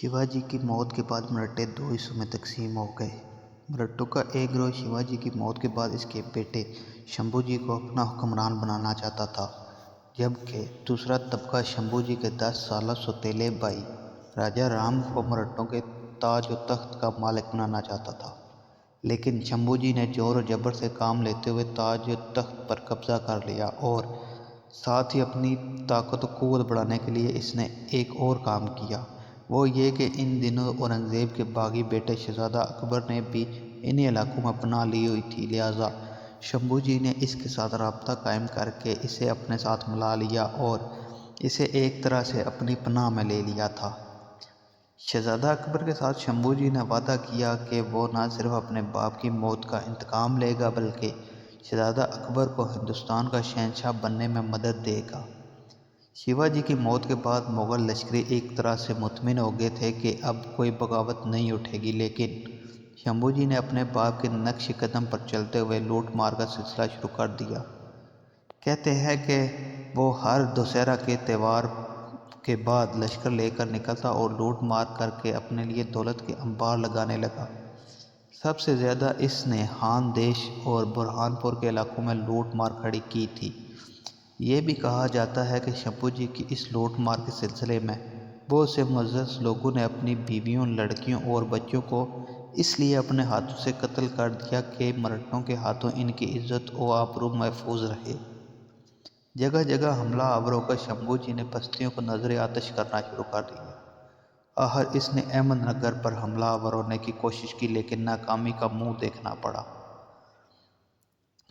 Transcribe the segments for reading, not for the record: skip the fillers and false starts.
शिवाजी की मौत के बाद मराठे दो हिस्सों में तकसीम हो गए। मराठों का एक गिरोह शिवाजी की मौत के बाद इसके बेटे शंभूजी को अपना हुक्मरान बनाना चाहता था, जबकि दूसरा तबका शंभूजी के 10 साला सौतेले भाई राजा राम को मराठों के ताज और तख्त का मालिक बनाना चाहता था। लेकिन शंभूजी ने जोर और जबर से काम लेते हुए ताज और तख्त पर कब्जा कर लिया, और साथ ही अपनी ताकत और क़ुव्वत बढ़ाने के लिए इसने एक और काम किया। वो ये कि इन दिनों औरंगज़ेब के बागी बेटे शहज़ादा अकबर ने भी इन्हीं इलाकों में पनाह ली हुई थी, लिहाजा शंभूजी ने इसके साथ राब्ता कायम करके इसे अपने साथ मिला लिया और इसे एक तरह से अपनी पनाह में ले लिया था। शहज़ादा अकबर के साथ शंभूजी ने वादा किया कि वो न सिर्फ अपने बाप की मौत का इंतकाम लेगा, बल्कि शहज़ादा अकबर को हिंदुस्तान का शहंशाह बनने में मदद देगा। शिवाजी की मौत के बाद मुग़ल लश्करी एक तरह से मुतमिन हो गए थे कि अब कोई बगावत नहीं उठेगी, लेकिन शंभूजी ने अपने बाप के नक्श कदम पर चलते हुए लूट मार का सिलसिला शुरू कर दिया। कहते हैं कि वो हर दशहरा के त्यौहार के बाद लश्कर लेकर निकलता और लूट मार करके अपने लिए दौलत के अंबार लगाने लगा। सबसे ज़्यादा इसने खानदेश और बुरहानपुर के इलाकों में लूट मार खड़ी की थी। ये भी कहा जाता है कि शंभूजी की इस लूट मार के सिलसिले में बहुत से मुअज़्ज़ज़ लोगों ने अपनी बीवियों, लड़कियों और बच्चों को इसलिए अपने हाथों से कत्ल कर दिया कि मराठों के हाथों इनकी इज़्ज़त और आबरू महफूज रहे। जगह जगह हमला आवर होकर शंभूजी ने बस्तियों को नजर आतश करना शुरू कर दिया। आखिर इसने अहमदनगर पर हमला आवर होने की कोशिश की, लेकिन नाकामी का मुंह देखना पड़ा।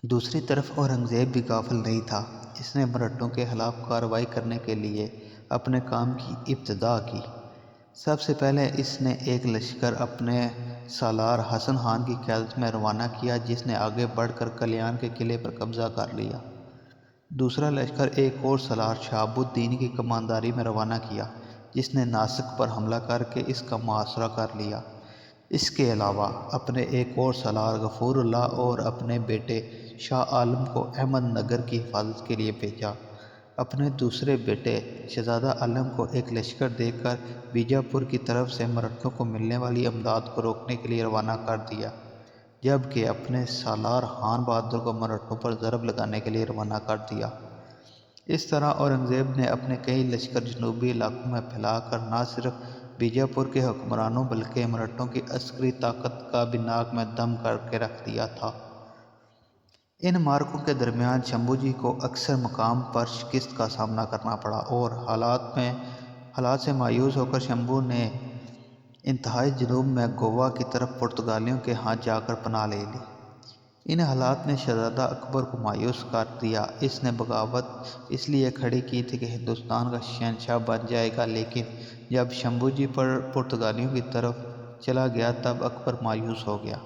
दूसरी तरफ औरंगज़ेब भी गाफिल नहीं था। इसने मराठों के खिलाफ कार्रवाई करने के लिए अपने काम की इब्तिदा की। सबसे पहले इसने एक लश्कर अपने सालार हसन खान की क़यादत में रवाना किया, जिसने आगे बढ़कर कल्याण के किले पर कब्जा कर लिया। दूसरा लश्कर एक और सालार शहाबुद्दीन की कमानदारी में रवाना किया, जिसने नासिक पर हमला करके इसका मुहासरा कर लिया। इसके अलावा अपने एक और सालार गफूरुल्लाह और अपने बेटे शाह आलम को अहमदनगर की हिफाजत के लिए भेजा। अपने दूसरे बेटे शहज़ादा आलम को एक लश्कर देकर बीजापुर की तरफ से मराठों को मिलने वाली इमदाद को रोकने के लिए रवाना कर दिया, जबकि अपने सालार खान बहादुर को मराठों पर ज़रब लगाने के लिए रवाना कर दिया। इस तरह औरंगज़ेब ने अपने कई लश्कर जनूबी इलाकों में फैलाकर न सिर्फ बीजापुर के हुक्मरानों बल्कि मराठों की अस्करी ताकत का भी नाक में दम करके रख दिया था। इन मार्कों के दरमियान शंभूजी को अक्सर मकाम पर शिकस्त का सामना करना पड़ा, और हालात से मायूस होकर शंभू ने इंतहाई जनूब में गोवा की तरफ पुर्तगालियों के हाथ जाकर पनाह ले ली। इन हालात ने शहज़ादा अकबर को मायूस कर दिया। इसने बगावत इसलिए खड़ी की थी कि हिंदुस्तान का शहंशाह बन जाएगा, लेकिन जब शंभूजी पर पुर्तगालियों की तरफ चला गया तब अकबर मायूस हो गया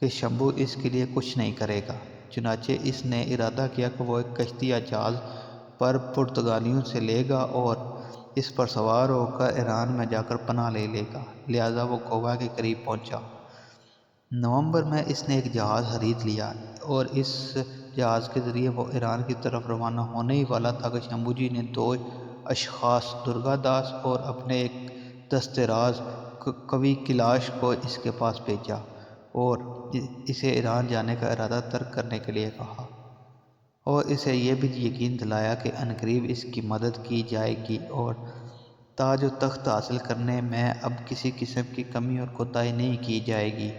कि शंभू इसके लिए कुछ नहीं करेगा। चुनाचे इसने इरादा किया कि वो एक कश्ती या जहाज़ पर पुर्तगालियों से लेगा और इस पर सवार होकर ईरान में जाकर पनाह ले लेगा। लिहाजा वो गोवा के करीब पहुंचा। नवंबर में इसने एक जहाज़ खरीद लिया और इस जहाज़ के ज़रिए वो ईरान की तरफ रवाना होने ही वाला था कि शंभूजी ने दो अशख़ास, दुर्गादास और अपने एक दस्तेराज कवि किलाश को इसके पास भेजा और इसे ईरान जाने का इरादा तर्क करने के लिए कहा, और इसे यह भी यकीन दिलाया कि अनकरीब इसकी मदद की जाएगी और ताज और तख्त हासिल करने में अब किसी किस्म की कमी और कोताही नहीं की जाएगी।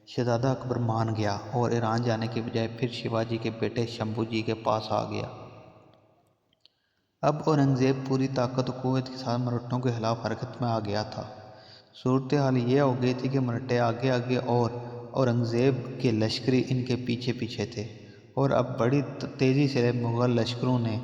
शहज़ादा अकबर मान गया और ईरान जाने के बजाय फिर शिवाजी के बेटे शंभूजी के पास आ गया। अब औरंगज़ेब पूरी ताकत और क़ुव्वत के साथ मराठों के खिलाफ हरकत में आ गया था। सूरत हाल यह हो गई थी कि मराठे आगे आगे और औरंगज़ेब के लश्करी इनके पीछे पीछे थे, और अब बड़ी तेज़ी से मुग़ल लश्करों ने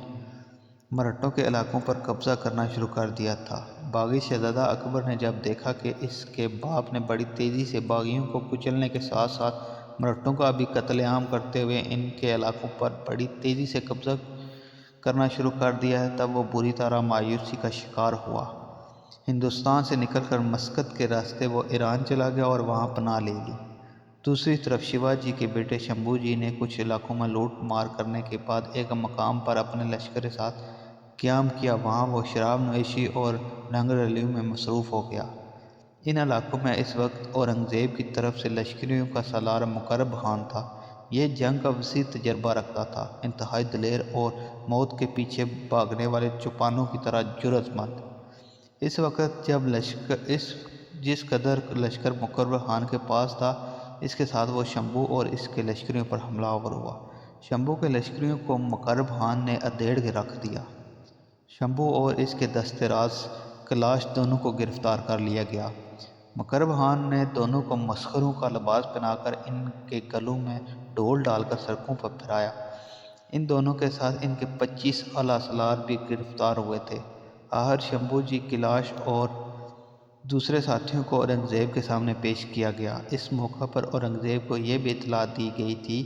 मराठों के इलाकों पर कब्ज़ा करना शुरू कर दिया था। बागी शहज़ादा अकबर ने जब देखा कि इसके बाप ने बड़ी तेज़ी से बागियों को कुचलने के साथ साथ मराठों का भी कत्लेआम करते हुए इनके इलाकों पर बड़ी तेज़ी से कब्ज़ा करना शुरू कर दिया है, तब वो बुरी तरह मायूसी का शिकार हुआ। हिंदुस्तान से निकलकर मस्कत के रास्ते वो ईरान चला गया और वहाँ पनाह ले ली। दूसरी तरफ शिवाजी के बेटे शंभूजी ने कुछ इलाकों में लूट मार करने के बाद एक मकाम पर अपने लश्कर के साथ क़याम किया। वहाँ वो शराब नोशी और लंगर रलियों में मसरूफ़ हो गया। ان علاقوں میں اس وقت اورنگزیب کی طرف سے لشکریوں کا سالار مقرب خان تھا۔ یہ جنگ کا وسیع تجربہ رکھتا تھا، انتہائی دلیر اور موت کے پیچھے بھاگنے والے چوپانوں کی طرح جرأت مند۔ اس وقت جس قدر لشکر مقرب خان کے پاس تھا، اس کے ساتھ وہ شمبھو اور اس کے لشکریوں پر حملہ آور ہوا۔ شمبھو کے لشکریوں کو مقرب خان نے ادھیڑ کے رکھ دیا۔ شمبھو اور اس کے دستے راز کیلاش دونوں کو گرفتار کر لیا گیا۔ مقرب خان نے دونوں کو مسخروں کا لباس پہنا کر ان کے گلوں میں ڈول ڈال کر سڑکوں پر پھرایا۔ ان دونوں کے ساتھ ان کے 25 اعلیٰ سالار بھی گرفتار ہوئے تھے۔ آخر شمبھو جی، کیلاش اور دوسرے ساتھیوں کو اورنگزیب کے سامنے پیش کیا گیا۔ اس موقع پر اورنگزیب کو یہ بھی اطلاع دی گئی تھی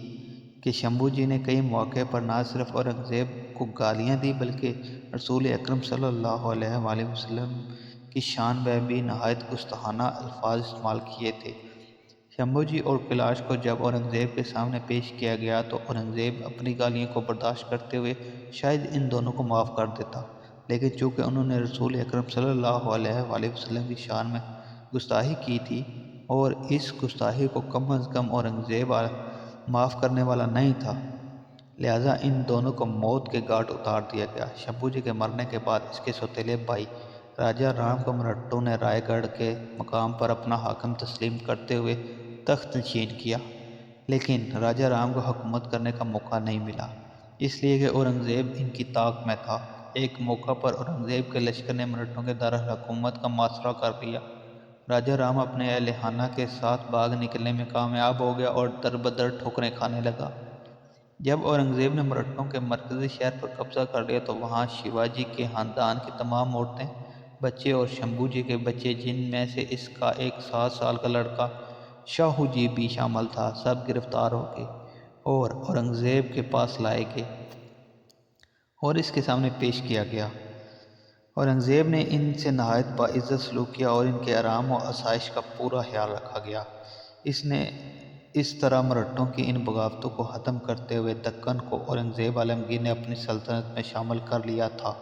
کہ شمبھو جی نے کئی مواقع پر نہ صرف اورنگزیب کو گالیاں دی بلکہ رسول اکرم صلی اللہ علیہ وآلہ وسلم کی شان میں بھی نہایت گستاخانہ الفاظ استعمال کیے تھے۔ شمبھو جی اور کیلاش کو جب اورنگزیب کے سامنے پیش کیا گیا تو اورنگزیب اپنی گالیوں کو برداشت کرتے ہوئے شاید ان دونوں کو معاف کر دیتا، لیکن چونکہ انہوں نے رسول اکرم صلی اللہ علیہ وآلہ وسلم کی شان میں گستاخی کی تھی اور اس گستاخی کو کم از کم اورنگزیب معاف کرنے والا نہیں تھا، لہٰذا ان دونوں کو موت کے گھاٹ اتار دیا گیا۔ شمبھو جی کے مرنے کے بعد اس کے سوتیلے بھائی راجہ رام کو مرہٹوں نے رائے گڑھ کے مقام پر اپنا حاکم تسلیم کرتے ہوئے تخت نشین کیا، لیکن راجہ رام کو حکومت کرنے کا موقع نہیں ملا، اس لیے کہ اورنگزیب ان کی طاق میں تھا۔ ایک موقع پر اورنگزیب کے لشکر نے مرہٹوں کے دارالحکومت کا محاصرہ کر لیا۔ راجہ رام اپنے اہل خانہ کے ساتھ بھاگ نکلنے میں کامیاب ہو گیا اور در بدر ٹھوکریں کھانے لگا۔ جب اورنگزیب نے مرہٹوں کے مرکزی شہر پر قبضہ کر لیا تو وہاں شیواجی کے خاندان کی تمام عورتیں، بچے اور شمبھو جی کے بچے، جن میں سے اس کا ایک 7 سال کا لڑکا شاہو جی بھی شامل تھا، سب گرفتار ہو گئے اور اورنگزیب کے پاس لائے گئے اور اس کے سامنے پیش کیا گیا۔ اورنگزیب نے ان سے نہایت باعزت سلوک کیا اور ان کے آرام و آسائش کا پورا خیال رکھا گیا۔ اس نے اس طرح مرہٹوں کی ان بغاوتوں کو ختم کرتے ہوئے دکن کو اورنگزیب عالمگیر نے اپنی سلطنت میں شامل کر لیا تھا۔